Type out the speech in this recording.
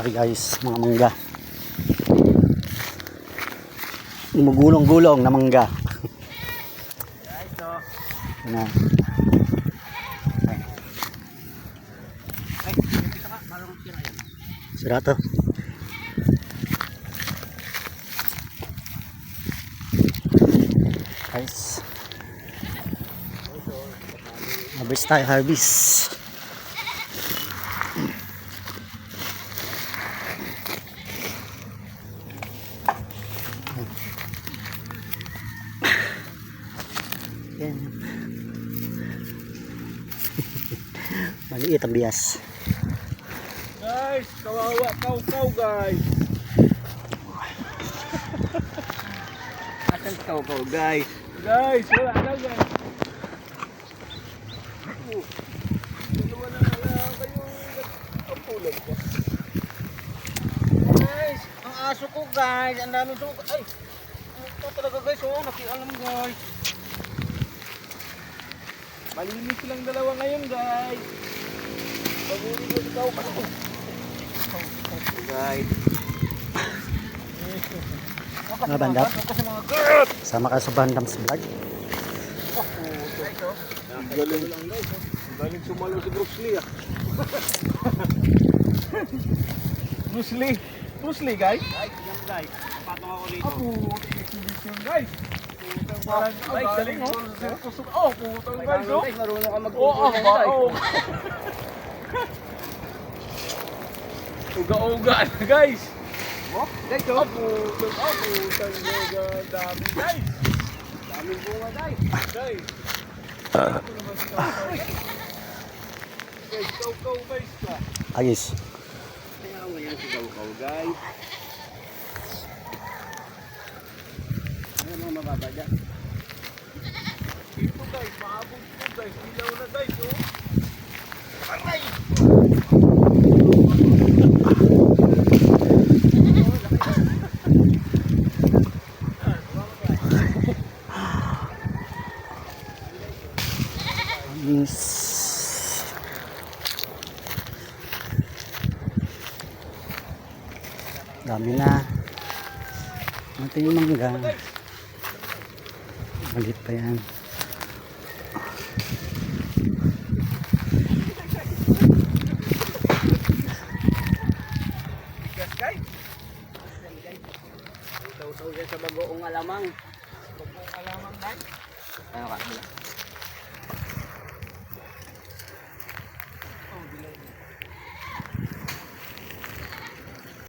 lalaki guys, mga mangga. Gumugulong-gulong na mangga. Guys, so. Na. Ay, kita ka, marunong sira yan. Sira to. Guys. Harvest tayo, harvest. Yan. Maliit ang bias. Guys, kawawa, kaw guys. Asan kaw guys? Guys, wala na guys. Dalawa na lang kayo nagpapulag ka. Guys, ang aso ko guys, ang dami suko. Ay, ito talaga guys, oh, nakialam guys. Malinis silang dalawa ngayon guys. Pag-uli ko ikaw. Guys. Mga bandap. Sama ka sa Bandam's vlog. Galing sumalo si Bruce Lee ah. Bruce Lee guys. Guys, patong ako dito. Exhibition guys. Guys, galing oh. Oh, putang guys oh. Marunong ka mag-uga guys. Uga-uga guys. Oh, guys oh. Putang dami guys. Daming bunga guys. Guys. Guys, kaw guys ka. Ayos. Tingnan mo yan si kaw guys. Ano mga mababa dyan? Ito guys, maabog ito guys. Ilaw na guys oh. Aray! Yes. Dami na. Ito yung mangga. Malit pa yan. Guys. Utaw-utaw dyan sa bagoong alamang. Bagoong alamang guys. Ano ka?